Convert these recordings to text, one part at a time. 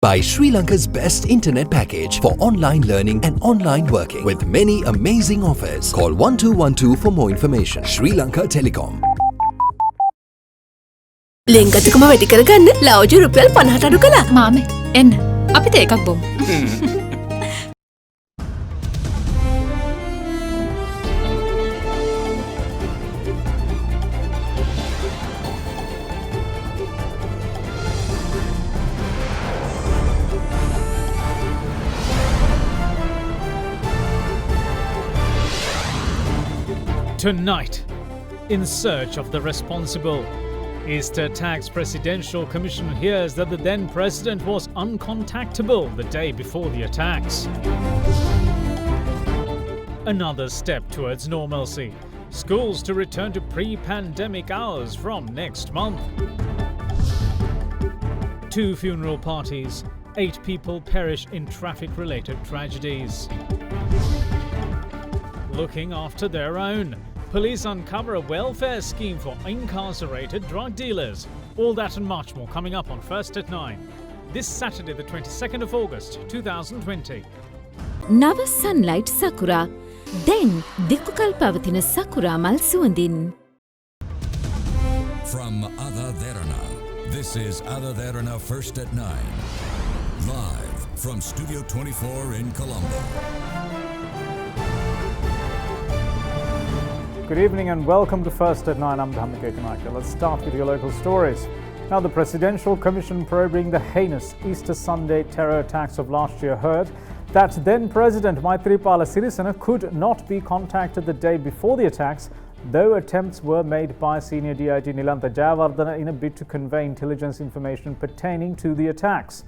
By Sri Lanka's best internet package for online learning and online working with many amazing offers. Call 1212 for more information. Sri Lanka Telecom. ලෙන්ගතුකම වැඩි කරගන්න ලව්ජු රුපියල් 50ට අඩු කළා. මාමේ එන්න අපිට එකක් බොමු. Tonight, in search of the responsible, Easter Tax Presidential Commission hears that the then president was uncontactable the day before the attacks. Another step towards normalcy. Schools to return to pre-pandemic hours from next month. 2 funeral parties, 8 people perish in traffic-related tragedies. Looking after their own. Police uncover a welfare scheme for incarcerated drug dealers. All that and much more coming up on First at 9. This Saturday, the 22nd of August, 2020. Nava Sunlight Sakura. Then Dikukal Pavatina Sakura Mal Suandin. From AdaDerana, this is AdaDerana First at 9. Live from Studio 24 in Colombo. Good evening and welcome to First at 9. I'm Dhamma Kekanaka. Let's start with your local stories. Now, the Presidential Commission probing the heinous Easter Sunday terror attacks of last year heard that then President Maithripala Sirisena could not be contacted the day before the attacks, though attempts were made by Senior DIG Nilantha Jayawardena in a bid to convey intelligence information pertaining to the attacks.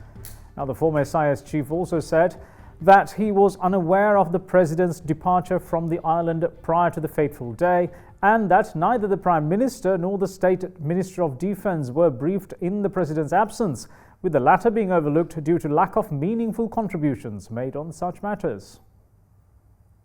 Now, the former SIS chief also said that he was unaware of the president's departure from the island prior to the fateful day, and that neither the Prime Minister nor the State Minister of Defence were briefed in the president's absence, with the latter being overlooked due to lack of meaningful contributions made on such matters.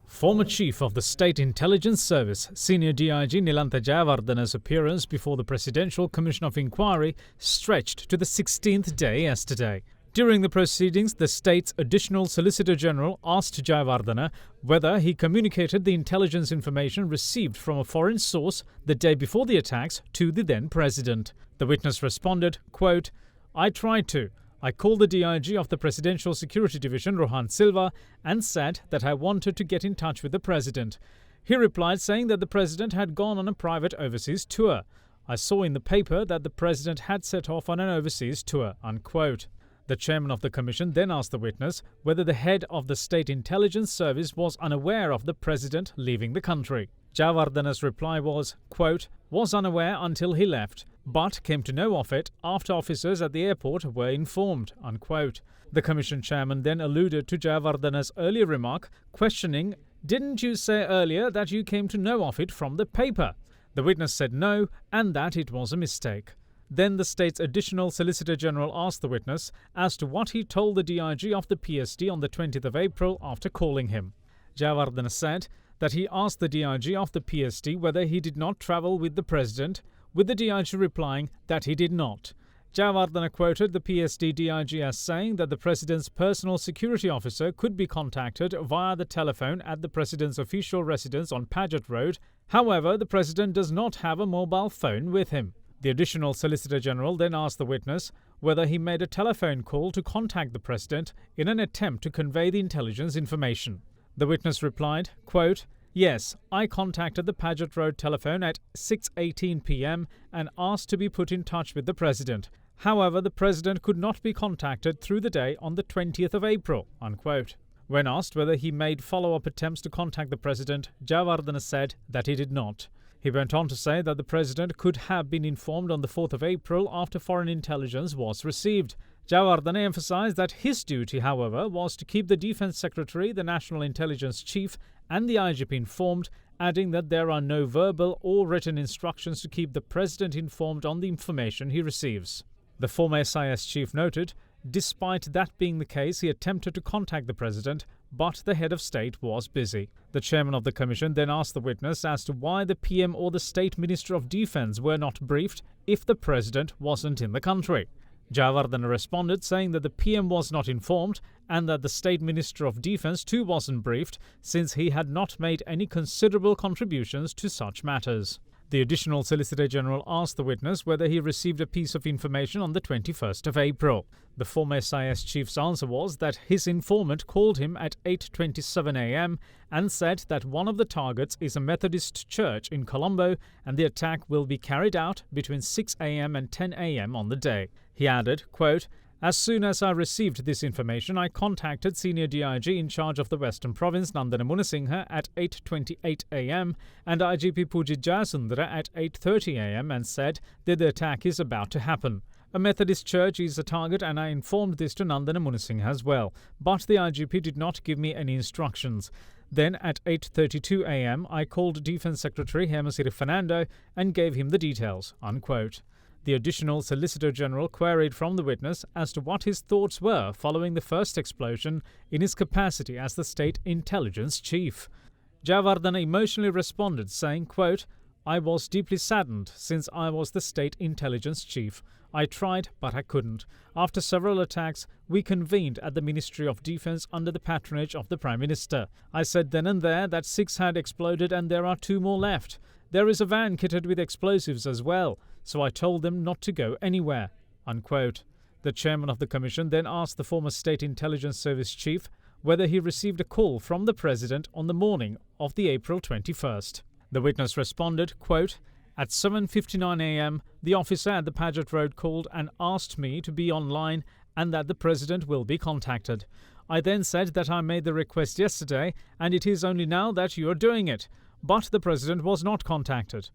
Former Chief of the State Intelligence Service, Senior DIG Nilantha Jayawardena's appearance before the Presidential Commission of Inquiry stretched to the 16th day yesterday. During the proceedings, the state's Additional Solicitor General asked Jayawardena whether he communicated the intelligence information received from a foreign source the day before the attacks to the then president. The witness responded, quote, "I tried to. I called the DIG of the Presidential Security Division, Rohan Silva, and said that I wanted to get in touch with the president. He replied saying that the president had gone on a private overseas tour. I saw in the paper that the president had set off on an overseas tour," unquote. The chairman of the commission then asked the witness whether the head of the State Intelligence Service was unaware of the president leaving the country. Jayawardena's reply was, quote, "Was unaware until he left, but came to know of it after officers at the airport were informed," unquote. The commission chairman then alluded to Jayawardena's earlier remark, questioning, "Didn't you say earlier that you came to know of it from the paper?" The witness said no, and that it was a mistake. Then the state's Additional Solicitor General asked the witness as to what he told the DIG of the PSD on the 20th of April after calling him. Jayawardena said that he asked the DIG of the PSD whether he did not travel with the president, with the DIG replying that he did not. Jayawardena quoted the PSD DIG as saying that the president's personal security officer could be contacted via the telephone at the president's official residence on Paget Road. However, the president does not have a mobile phone with him. The Additional Solicitor General then asked the witness whether he made a telephone call to contact the president in an attempt to convey the intelligence information. The witness replied, quote, "Yes, I contacted the Paget Road telephone at 6:18 p.m. and asked to be put in touch with the president. However, the president could not be contacted through the day on the 20th of April," unquote. When asked whether he made follow-up attempts to contact the president, Jayawardena said that he did not. He went on to say that the president could have been informed on the 4th of April after foreign intelligence was received. Jayawardena emphasized that his duty, however, was to keep the Defense Secretary, the National Intelligence Chief, and the IGP informed, adding that there are no verbal or written instructions to keep the president informed on the information he receives. The former SIS chief noted, despite that being the case, he attempted to contact the president, but the head of state was busy. The chairman of the commission then asked the witness as to why the PM or the State Minister of Defence were not briefed if the president wasn't in the country. Jayawardena responded saying that the PM was not informed and that the State Minister of Defence too wasn't briefed, since he had not made any considerable contributions to such matters. The Additional Solicitor General asked the witness whether he received a piece of information on the 21st of April. The former SIS chief's answer was that his informant called him at 8:27 a.m. and said that one of the targets is a Methodist church in Colombo and the attack will be carried out between 6 a.m. and 10 a.m. on the day. He added, quote, "As soon as I received this information, I contacted Senior DIG in charge of the Western Province, Nandana Munasinghe, at 8:28 a.m. and IGP Pujit Jayasundara at 8:30 a.m. and said that the attack is about to happen. A Methodist church is a target and I informed this to Nandana Munasinghe as well, but the IGP did not give me any instructions. Then at 8:32 a.m. I called Defence Secretary Hemasiri Fernando and gave him the details," unquote. The Additional Solicitor General queried from the witness as to what his thoughts were following the first explosion in his capacity as the State Intelligence Chief. Jayawardena emotionally responded saying, quote, "I was deeply saddened since I was the State Intelligence Chief. I tried, but I couldn't. After several attacks, we convened at the Ministry of Defence under the patronage of the Prime Minister. I said then and there that 6 had exploded and there are 2 more left. There is a van kitted with explosives as well, so I told them not to go anywhere," unquote. The chairman of the commission then asked the former State Intelligence Service chief whether he received a call from the president on the morning of the April 21st. The witness responded, quote, "At 7:59 a.m., the officer at the Paget Road called and asked me to be online and that the president will be contacted. I then said that I made the request yesterday and it is only now that you are doing it, but the president was not contacted.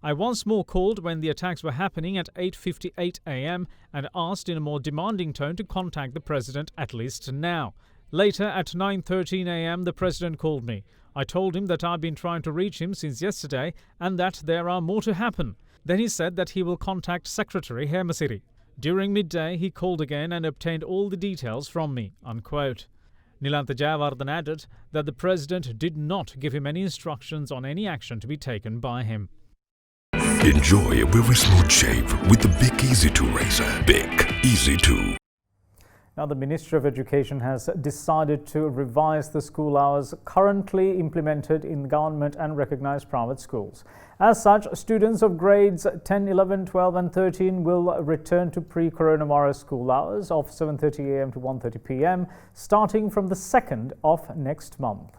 I once more called when the attacks were happening at 8:58 a.m. and asked in a more demanding tone to contact the president at least now. Later at 9:13 a.m. the president called me. I told him that I've been trying to reach him since yesterday and that there are more to happen. Then he said that he will contact Secretary Hemasiri. During midday he called again and obtained all the details from me," unquote. Nilantha Jayawardena added that the president did not give him any instructions on any action to be taken by him. Enjoy a very smooth shave with the Bic Easy 2 razor. Bic Easy 2. Now, the Ministry of Education has decided to revise the school hours currently implemented in government and recognised private schools. As such, students of grades 10, 11, 12 and 13 will return to pre-coronavirus school hours of 7:30 a.m. to 1:30 p.m. starting from the 2nd of next month.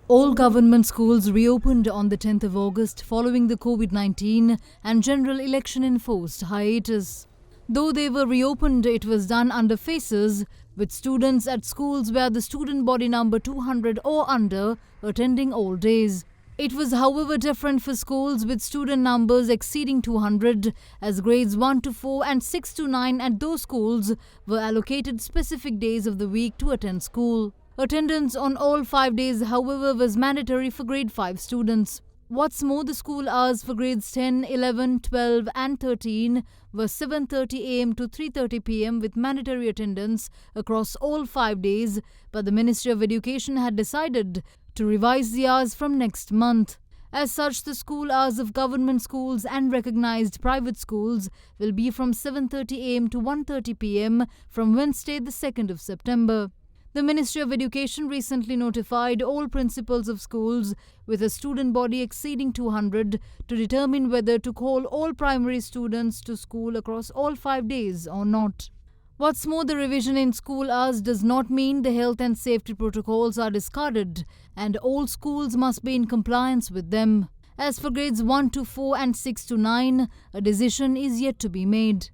All government schools reopened on the 10th of August following the COVID-19 and general election-enforced hiatus. Though they were reopened, it was done under phases, with students at schools where the student body number 200 or under attending all days. It was, however, different for schools with student numbers exceeding 200, as grades 1 to 4 and 6 to 9 at those schools were allocated specific days of the week to attend school. Attendance on all 5 days, however, was mandatory for grade 5 students. What's more, the school hours for grades 10, 11, 12 and 13 were 7:30 a.m. to 3:30 p.m. with mandatory attendance across all 5 days, but the Ministry of Education had decided to revise the hours from next month. As such, the school hours of government schools and recognised private schools will be from 7:30 a.m. to 1:30 p.m. from Wednesday the 2nd of September. The Ministry of Education recently notified all principals of schools with a student body exceeding 200 to determine whether to call all primary students to school across all 5 days or not. What's more, the revision in school hours does not mean the health and safety protocols are discarded and all schools must be in compliance with them. As for grades 1 to 4 and 6 to 9, a decision is yet to be made.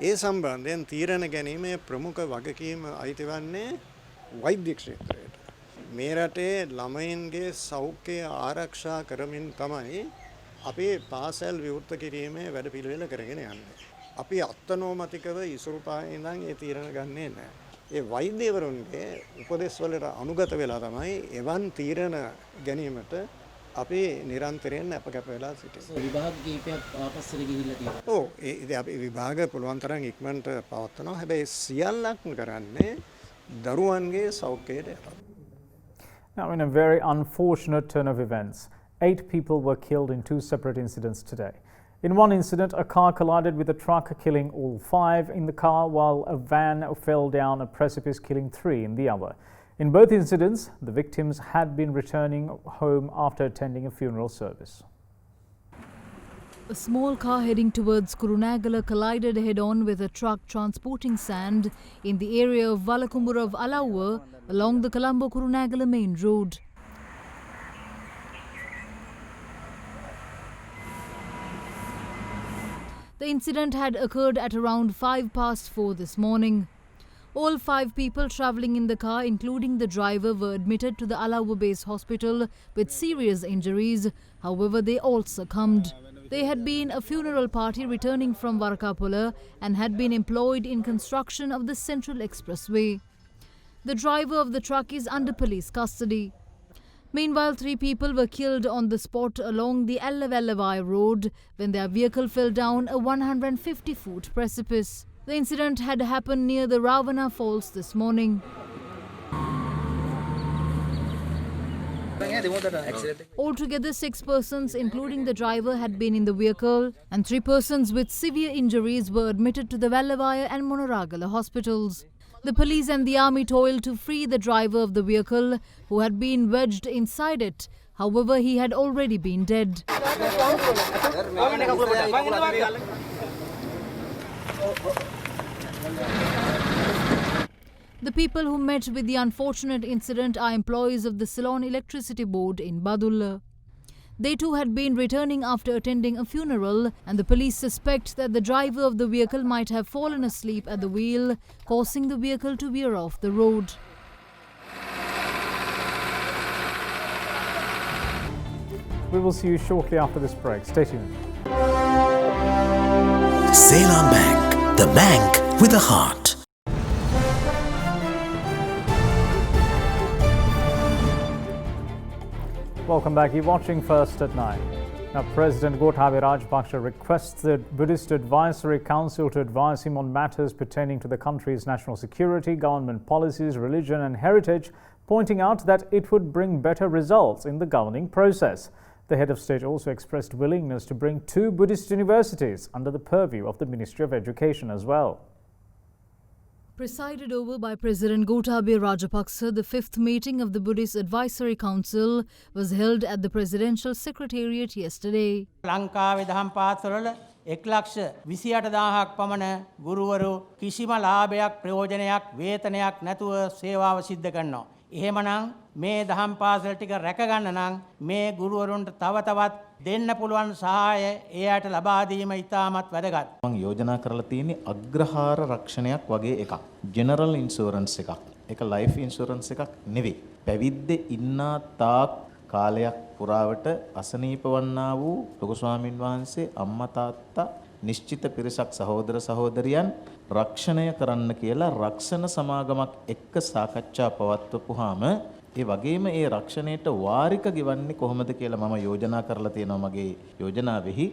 ඒ සම්බන්ධයෙන් තීරණ ගැනීමේ ප්‍රමුඛ වගකීම අයිති වන්නේ වෛද්‍ය ක්ෂේත්‍රයට. මේ රටේ ළමයින්ගේ සෞඛ්‍යය ආරක්ෂා කරමින් තමයි අපි පාසල් විවෘත කිරීමේ වැඩපිළිවෙල කරගෙන යන්නේ. අපි අත්නෝමතිකව ඉසුරුපායේ ඉඳන් ඒ තීරණ ගන්නේ නැහැ. ඒ වෛද්‍යවරුන්ගේ උපදෙස් වලට අනුගත වෙලා තමයි එවන් තීරණ ගැනීමට අපි නිරන්තරයෙන් අපකැප වෙලා සිටිනවා. විභාග කීපයක් ආපස්සට ගිහිල්ලා තියෙනවා. ඔව් ඒ අපි විභාග පුළුවන් තරම් ඉක්මනට පවත්වනවා. හැබැයි සියල්ලක්ම කරන්නේ දරුවන්ගේ සෞඛ්‍යයට යටත්. Now, in a very unfortunate turn of events, 8 people were killed in 2 separate incidents today. In one incident, a car collided with a truck, killing all 5 in the car, while a van fell down a precipice, killing 3 in the other. In both incidents, the victims had been returning home after attending a funeral service. A small car heading towards Kurunagala collided head-on with a truck transporting sand in the area of Valakumbura of Alauwa along the Colombo-Kurunagala main road. The incident had occurred at around 4:05 this morning. All 5 people travelling in the car, including the driver, were admitted to the Alauwa Base Hospital with serious injuries. However, they all succumbed. They had been a funeral party returning from Varakapula and had been employed in construction of the Central Expressway. The driver of the truck is under police custody. Meanwhile, 3 people were killed on the spot along the Allavallavai road when their vehicle fell down a 150-foot precipice. The incident had happened near the Ravana Falls this morning. Altogether, 6 persons, including the driver, had been in the vehicle, and 3 persons with severe injuries were admitted to the Vallavaya and Monoragala hospitals. The police and the army toiled to free the driver of the vehicle, who had been wedged inside it. However, he had already been dead. The people who met with the unfortunate incident are employees of the Ceylon Electricity Board in Badulla. They too had been returning after attending a funeral, and the police suspect that the driver of the vehicle might have fallen asleep at the wheel, causing the vehicle to veer off the road. We will see you shortly after this break. Stay tuned. Ceylon Bank, the bank with a heart. Welcome back. You're watching First at 9. Now, President Gotabaya Rajapaksa requests the Buddhist Advisory Council to advise him on matters pertaining to the country's national security, government policies, religion and heritage, pointing out that it would bring better results in the governing process. The head of state also expressed willingness to bring 2 Buddhist universities under the purview of the Ministry of Education as well. Presided over by President Gotabaya Rajapaksa, the 5th meeting of the Buddhist Advisory Council was held at the Presidential Secretariat yesterday. ලංකාවේ දහම් පාසල්වල 1,28,000ක් පමණ ගුරුවරු කිසිම ලාභයක් ප්‍රයෝජනයක් වේතනයක් නැතුව සේවාව සිද්ධ කරනවා. එහෙමනම් මේ දහම් පාසල් ටික රැක ගන්න නම් මේ ගුරුවරුන්ට තව තවත් දෙන්න පුළුවන් සහාය එයාට ලබා දීම ඉතාමත් වැදගත්. මම යෝජනා කරලා තියෙන්නේ අග්‍රහාර රක්ෂණයක් වගේ එකක්. ජෙනරල් ඉන්ෂුරන්ස් එකක්. ඒක ලයිෆ් ඉන්ෂුරන්ස් එකක් නෙවෙයි. පැවිද්දේ ඉන්නා තාක් කාලයක් පුරාවට අසනීප වන්නා වූ ලොකු ස්වාමින් වහන්සේ අම්මා තාත්තා නිශ්චිත පිරිසක් සහෝදර සහෝදරියන් රක්ෂණය කරන්න කියලා රක්ෂණ සමාගමක් එක්ක සාකච්ඡා පවත්වපුවාම ඒ වගේම ඒ රක්ෂණයට වාරික ගෙවන්නේ කොහොමද කියලා මම යෝජනා කරලා තියෙනවා මගේ යෝජනාවෙහි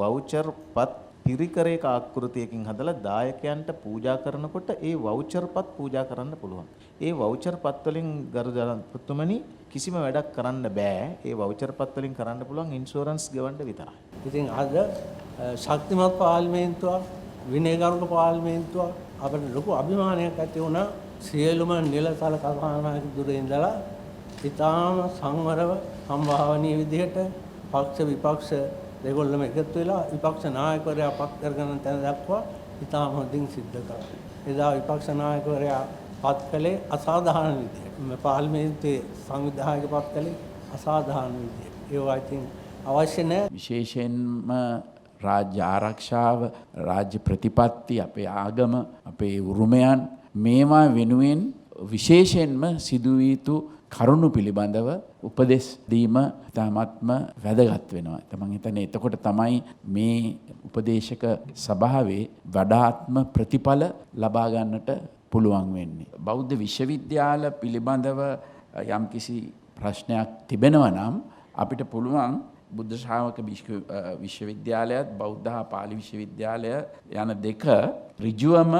වවුචර් පත් පිරිකරයක ආකෘතියකින් හදලා දායකයන්ට පූජා කරනකොට ඒ වවුචර් පත් පූජා කරන්න පුළුවන්. ඒ වවුචර් පත් වලින් ගරු ජනපතිතුමනි කිසිම වැඩක් කරන්න බෑ. ඒ වවුචර් පත් වලින් කරන්න පුළුවන් ඉන්ෂුරන්ස් ගෙවන්න විතරයි. ඉතින් අද ශක්තිමත් පාර්ලිමේන්තුවක් විනයගරුක පාර්ලිමේන්තුවක් අපිට ලොකු අභිමානයක් ඇති වුණා. සියලුම නිලතල කතානායක දුර ඉඳලා ඉතාම සංවරව සම්භාවනීය විදිහට පක්ෂ විපක්ෂ දෙගොල්ලම එකතු වෙලා විපක්ෂ නායකවරයා පත් කරගෙන තැන දක්වා ඉතාම හොඳින් සිද්ධ කළා. එදා විපක්ෂ නායකවරයා පත් කළේ අසාධාරණ විදිහට. මේ පාර්ලිමේන්තුවේ සංවිධායක පත් කළේ අසාධාරණ විදිහට. ඒවා ඉතින් අවශ්‍ය නැහැ. විශේෂයෙන්ම රාජ්‍ය ආරක්ෂාව, රාජ්‍ය ප්‍රතිපත්ති, අපේ ආගම, අපේ උරුමයන් මේවා වෙනුවෙන් විශේෂයෙන්ම සිදුවිය යුතු කරුණු පිළිබඳව උපදෙස් දීම ඉතාමත්ම වැදගත් වෙනවා. මම හිතන්නේ එතකොට තමයි මේ උපදේශක සභාවේ වඩාත්ම ප්‍රතිඵල ලබා ගන්නට පුළුවන් වෙන්නේ. බෞද්ධ විශ්වවිද්‍යාල පිළිබඳව යම්කිසි ප්‍රශ්නයක් තිබෙනවා නම් අපිට පුළුවන් බුද්ධ ශ්‍රාවක විශ්වවිද්‍යාලයත් බෞද්ධ හා පාලි විශ්වවිද්‍යාලය යන දෙක ඍජුවම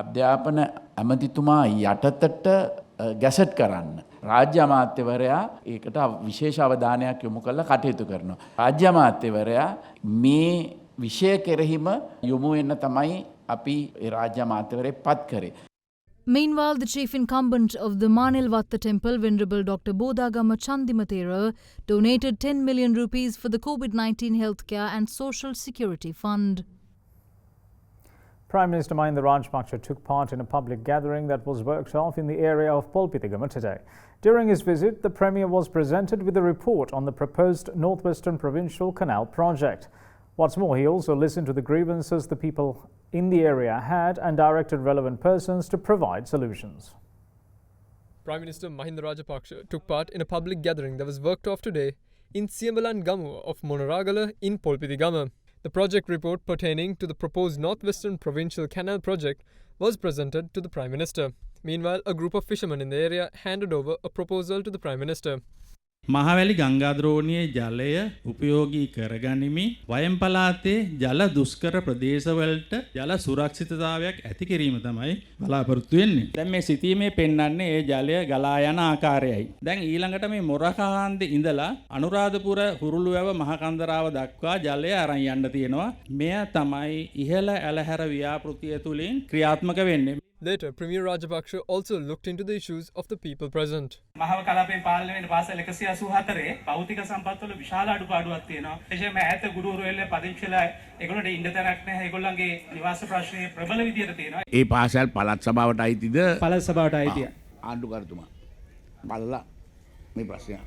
අධ්‍යාපන ඇමතිතුමා යටතට ගැසට් කරන්න. රාජ්‍ය අමාත්‍යවරයා ඒකට විශේෂ අවධානයක් යොමු කරලා කටයුතු කරනවා. රාජ්‍ය අමාත්‍යවරයා මේ විෂය කෙරෙහිම යොමු වෙන්න තමයි අපි ඒ රාජ්‍ය අමාත්‍යවරයෙක් පත් කරේ. Meanwhile, the chief incumbent of the Manilwatta temple, Venerable Dr. Bodhagama Chandimathera, donated 10 million rupees for the COVID-19 healthcare and social security fund. Prime Minister Mahinda Rajapaksa took part in a public gathering that was worked off in the area of Polpithigama today. During his visit, the Premier was presented with a report on the proposed Northwestern Provincial Canal project. What's more, he also listened to the grievances the people in the area had and directed relevant persons to provide solutions. Prime Minister Mahinda Rajapaksa took part in a public gathering that was worked off today in Siambalan Gamu of Monaragala in Polpithigama. The project report pertaining to the proposed Northwestern Provincial Canal project was presented to the Prime Minister. Meanwhile, a group of fishermen in the area handed over a proposal to the Prime Minister. Mahaweli ගංගාද්‍රෝණයේ ජලය උපයෝගී කරගනිමින් වයම් පළාතේ ජල දුෂ්කර ප්‍රදේශවලට ජල සුරක්ෂිතතාවයක් ඇති කිරීම තමයි බලාපොරොත්තු වෙන්නේ. දැන් මේ සිටීමේ පෙන්වන්නේ ඒ ජලය ගලා යන ආකාරයයි. දැන් ඊළඟට මේ මොරකාන්දේ ඉඳලා අනුරාධපුර හුරුළුවැව මහකන්දරාව දක්වා ජලය අරන් යන්න තියෙනවා. මෙය තමයි ඉහළ ඇලහැර ව්‍යාපෘතිය තුලින් ක්‍රියාත්මක වෙන්නේ. Later, Premier Rajapaksa also looked into the issues of the people present. Mahawa කලාපයෙන් පාලනය වෙන පාසල් 184 භෞතික සම්පත්වල විශාල අඩුපාඩුවක් තියෙනවා. විශේෂයෙන්ම ඈත ගුරුවරු වෙල්ල පදිංචිලා ඒගොල්ලන්ට ඉන්න තැනක් නැහැ. ඒගොල්ලන්ගේ නිවාස ප්‍රශ්නේ ප්‍රබල විදියට තියෙනවා. ඒ පාසල් පළාත් සභාවට අයිතිද? පළාත් සභාවට අයිතිය. ආණ්ඩුකරුතුමා. බලලා මේ ප්‍රශ්නය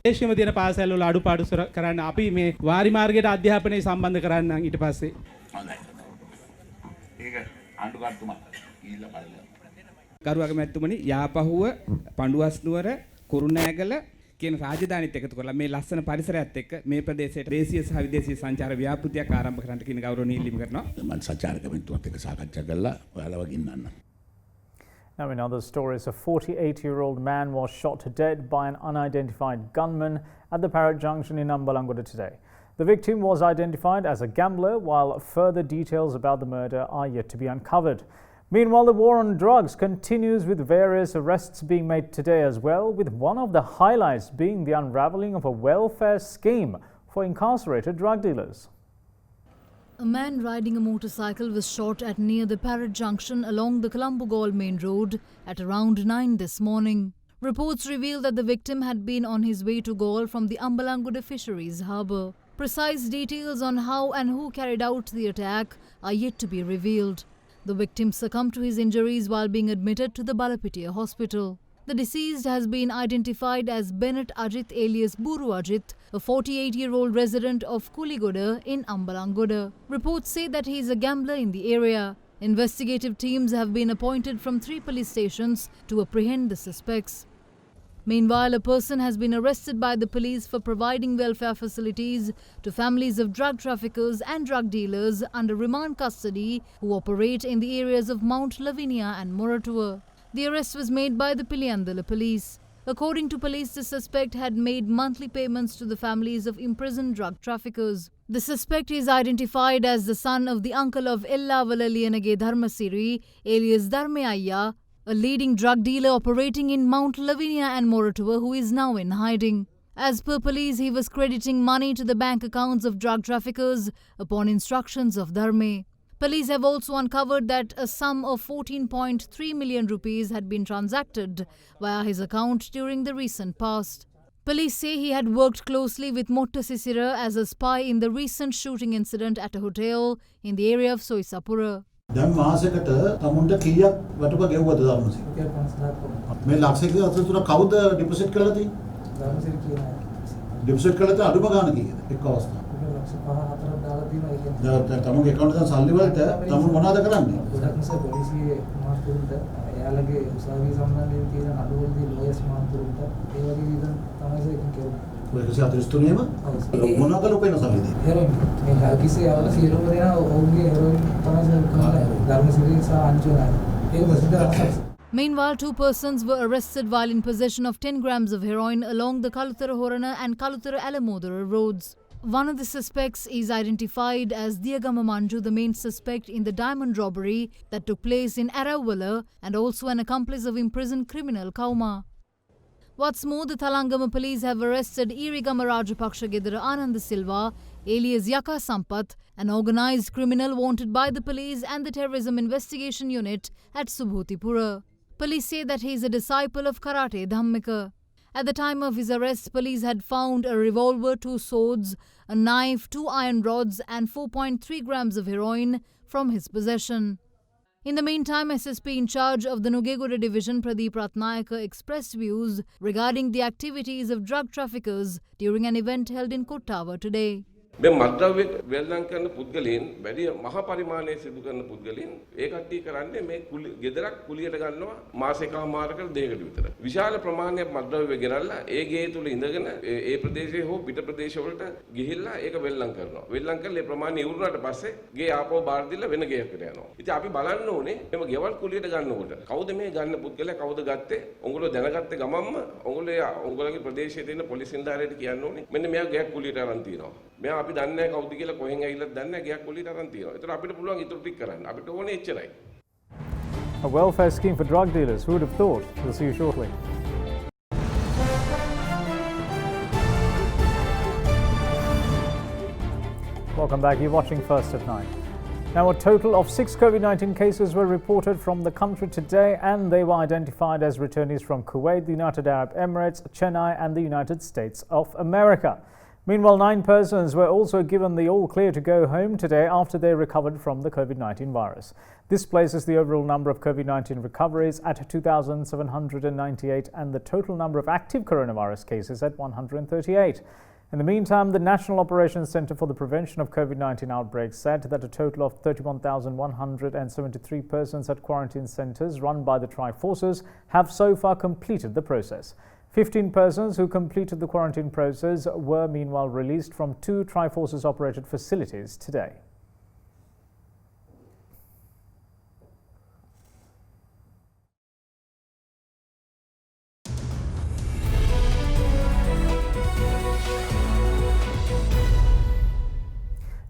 දේශීයම තියෙන පාසල් වල අඩුපාඩු කරන්න අපි මේ වාරි මාර්ගයට අධ්‍යාපනය සම්බන්ධ කරන්න ඊට පස්සේ. හොඳයි. ඒක ආණ්ඩුකරුතුමා කරුවක මැතිතුමනි යාපහුව පඬුවස්නුවර කුරුණෑගල කියන රාජධානිත් එකතු කරලා මේ ලස්සන පරිසරයත් එක්ක මේ ප්‍රදේශයට දේශීය සහ විදේශීය සංචාර ව්‍යාපෘතියක් ආරම්භ කරන්න කියන ගෞරවණීය ඉල්ලීම කරනවා. මම සංචාරක මැතිතුමත් එක්ක සාකච්ඡා කළා ඔයාලව ගෙන්නන්න. Now in other stories, a 48-year-old man was shot dead by an unidentified gunman at the Parrot Junction in Ambalangoda today. The victim was identified as a gambler, while further details about the murder are yet to be uncovered. Meanwhile, the war on drugs continues with various arrests being made today as well, with one of the highlights being the unravelling of a welfare scheme for incarcerated drug dealers. A man riding a motorcycle was shot at near the Parrot Junction along the Colombo-Gaul main road at around 9 this morning. Reports reveal that the victim had been on his way to Gaul from the Ambalangoda Fisheries Harbour. Precise details on how and who carried out the attack are yet to be revealed. The victim succumbed to his injuries while being admitted to the Balapitia hospital. The deceased has been identified as Bennett Ajit alias Buru Ajit, a 48-year-old resident of Kuligoda in Ambalangoda. Reports say that he is a gambler in the area. Investigative teams have been appointed from 3 police stations to apprehend the suspects. Meanwhile, a person has been arrested by the police for providing welfare facilities to families of drug traffickers and drug dealers under remand custody who operate in the areas of Mount Lavinia and Moratuwa. The arrest was made by the Piliyandala police. According to police, the suspect had made monthly payments to the families of imprisoned drug traffickers. The suspect is identified as the son of the uncle of Ella Valaliyanage Dharmasiri, alias Dharmayaya, a leading drug dealer operating in Mount Lavinia and Moratuwa, who is now in hiding. As per police, he was crediting money to the bank accounts of drug traffickers upon instructions of Dharme. Police have also uncovered that a sum of 14.3 million rupees had been transacted via his account during the recent past. Police say he had worked closely with Motta Sisira as a spy in the recent shooting incident at a hotel in the area of Soisapura. දැන් මාසෙකට තමුන්ට කීයක් වටුප ගෙවුවද ධර්මසිරි? මේ ලක්ෂයක අතර කවුද deposit කරලා තියෙන්නේ? ධර්මසිරි කියනවා. Deposit කරලා තියෙන අඩුම ගාණ කීයද? එක් අවස්ථාවක්. ලක්ෂ 5-4ක් දාලා තියෙනවා ඒ කියන්නේ. දැන් තමුන්ගේ account එකෙන් සල්ලි වලට තමුන් මොනවද කරන්නේ? ගොඩක් නිසා පොලිසියේ මාර්තුන්ට එයාලගේ උසාවිය සම්බන්ධයෙන් තියෙන අඩුවලදී ලෝයස් මාර්තුන්ට ඒ වගේ විදිහට තමයි ඒක කෙරුවේ. ඔය 143ේම මොනවාද ලොකේන සල්ලිද? හෙරොයින්. මේ කිසි අවල සියලුම දෙනා ඔවුන්ගේ හෙරොයින් තමයි ධර්මසිරි සහ අංජුනා. ඒක ප්‍රසිද්ධ. Meanwhile, 2 persons were arrested while in possession of 10 grams of heroin along the Kalutara Horana and Kalutara Alamodara roads. One of the suspects is identified as Diyagama Manju, the main suspect in the diamond robbery that took place in Arawala, and also an accomplice of imprisoned criminal Kauma. What's more, the Thalangama police have arrested Irigama Rajapaksa Gedara Ananda Silva, alias Yaka Sampath, an organised criminal wanted by the police and the Terrorism Investigation Unit at Subhotipura. Police say that he is a disciple of Karate Dhammika. At the time of his arrest, police had found a revolver, 2 swords, a knife, 2 iron rods and 4.3 grams of heroin from his possession. In the meantime, SSP in charge of the Nugegoda division, Pradeep Ratnayaka, expressed views regarding the activities of drug traffickers during an event held in Kottawa today. මේ මත්ද්‍රව්‍ය වෙළඳන් කරන පුද්ගලයන් වැඩි මහ පරිමාණයේ සිදු කරන පුද්ගලයන් ඒ කට්ටිය කරන්නේ මේ ගෙදරක් කුලියට ගන්නවා මාස එකමාරකට දෙකකට විතර. විශාල ප්‍රමාණයක් මත්ද්‍රව්‍ය ගෙනල්ලා ඒ ගේ තුල ඉඳගෙන ඒ ප්‍රදේශයේ හෝ පිට ප්‍රදේශවලට ගිහිල්ලා ඒක වෙළඳන් කරනවා. වෙළඳන් කරලා ඒ ප්‍රමාණය ඉවරුනාට පස්සේ ගේ ආපහු බාර දීලා වෙන ගේයකට යනවා. ඉතින් අපි බලන්න ඕනේ එම ගෙවල් කුලියට ගන්නකොට කවුද මේ ගන්න පුද්ගලයා කවුද ගත්තේ? ඔයගොල්ලෝ දැනගත්තේ ගමම්ම ඔයගොල්ලෝගේ ප්‍රදේශයේ තියෙන පොලිස් නිලධාරියට කියන්න ඕනේ. මෙන්න මෙයා ගයක් කුලියට අරන් තියනවා. මෙයා අපි දන්නේ නැහැ කවුද කියලා කොහෙන් ඇවිල්ලාද දන්නේ නැහැ ගයක් කුලියට අරන් තියනවා. ඒතර අපිට පුළුවන් ඊටු ටික කරන්න. අපිට ඕනේ එච්චරයි. A welfare scheme for drug dealers. Who would have thought? We'll see you shortly. Welcome back. You're watching First at 9. Now, a total of 6 COVID-19 cases were reported from the country today, and they were identified as returnees from Kuwait, the United Arab Emirates, Chennai, and the United States of America. Meanwhile, 9 persons were also given the all-clear to go home today after they recovered from the COVID-19 virus. This places the overall number of COVID-19 recoveries at 2,798 and the total number of active coronavirus cases at 138. In the meantime, the National Operations Centre for the Prevention of COVID-19 Outbreaks said that a total of 31,173 persons at quarantine centres run by the Tri-Forces have so far completed the process. 15 persons who completed the quarantine process were meanwhile released from 2 Tri-Forces operated facilities today.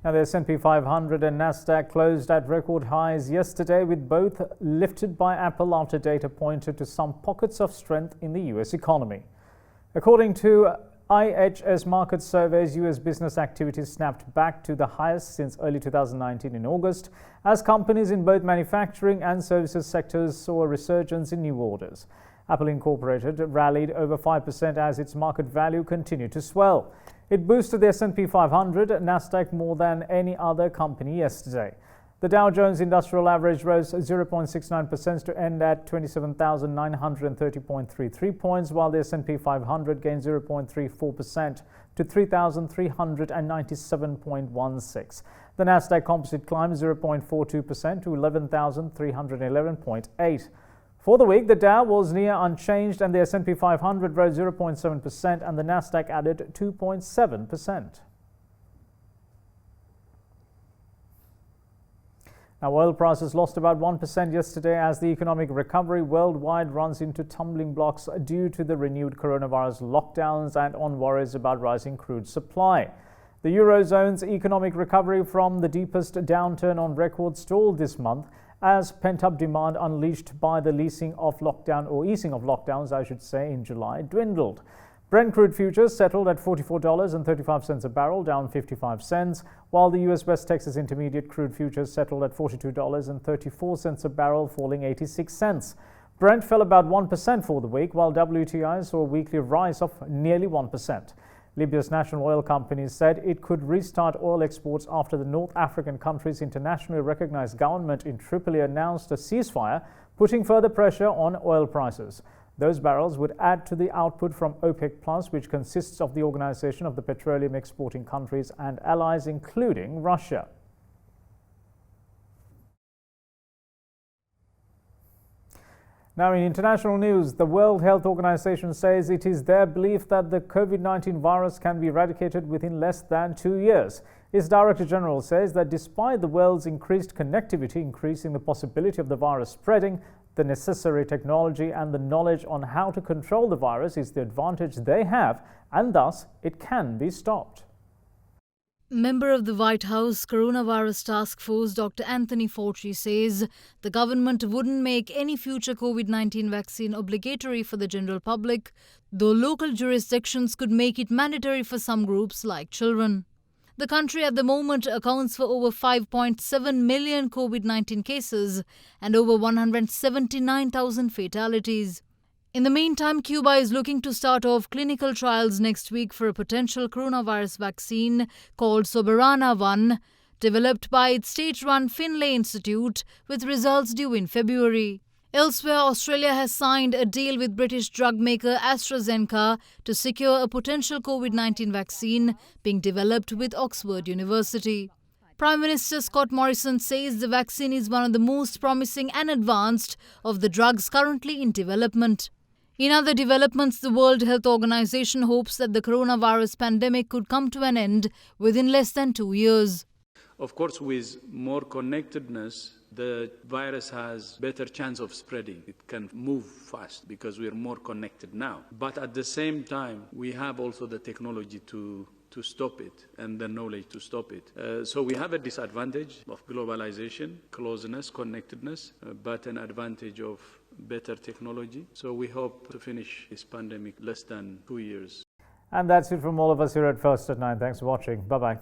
Now, the S&P 500 and Nasdaq closed at record highs yesterday, with both lifted by Apple after data pointed to some pockets of strength in the US economy. According to IHS Markit surveys, US business activity snapped back to the highest since early 2019 in August, as companies in both manufacturing and services sectors saw a resurgence in new orders. Apple Incorporated rallied over 5% as its market value continued to swell. It boosted the S&P 500, Nasdaq more than any other company yesterday. The Dow Jones Industrial Average rose 0.69% to end at 27,930.33 points, while the S&P 500 gained 0.34% to 3,397.16. The Nasdaq Composite climbed 0.42% to 11,311.8. For the week, the Dow was near unchanged and the S&P 500 rose 0.7% and the Nasdaq added 2.7%. Now, oil prices lost about 1% yesterday as the economic recovery worldwide runs into tumbling blocks due to the renewed coronavirus lockdowns and on worries about rising crude supply. The Eurozone's economic recovery from the deepest downturn on record stalled this month as pent-up demand unleashed by the easing of lockdowns, in July dwindled. Brent crude futures settled at $44.35 a barrel, down 55 cents, while the US West Texas Intermediate crude futures settled at $42.34 a barrel, falling 86 cents. Brent fell about 1% for the week, while WTI saw a weekly rise of nearly 1%. Libya's national oil company said it could restart oil exports after the North African country's internationally recognized government in Tripoli announced a ceasefire, putting further pressure on oil prices. Those barrels would add to the output from OPEC+, which consists of the Organization of the Petroleum Exporting Countries and allies, including Russia. Now, in international news, the World Health Organization says it is their belief that the COVID-19 virus can be eradicated within less than 2 years. Its Director General says that despite the world's increased connectivity increasing the possibility of the virus spreading, the necessary technology and the knowledge on how to control the virus is the advantage they have, and thus it can be stopped. Member of the White House Coronavirus Task Force Dr. Anthony Fauci says the government wouldn't make any future COVID-19 vaccine obligatory for the general public, though local jurisdictions could make it mandatory for some groups like children. The country at the moment accounts for over 5.7 million COVID-19 cases and over 179,000 fatalities. In the meantime, Cuba is looking to start off clinical trials next week for a potential coronavirus vaccine called Soberana 1, developed by its state-run Finlay Institute, with results due in February. Elsewhere, Australia has signed a deal with British drug maker AstraZeneca to secure a potential COVID-19 vaccine being developed with Oxford University. Prime Minister Scott Morrison says the vaccine is one of the most promising and advanced of the drugs currently in development. In other developments, the World Health Organization hopes that the coronavirus pandemic could come to an end within less than 2 years. Of course, with more connectedness, the virus has better chance of spreading. It can move fast because we are more connected now. But at the same time, we have also the technology to stop it and the knowledge to stop it. So we have a disadvantage of globalization, closeness, connectedness, but an advantage of better technology. So we hope to finish this pandemic less than 2 years. And that's it from all of us here at First at 9. Thanks for watching. Bye-bye.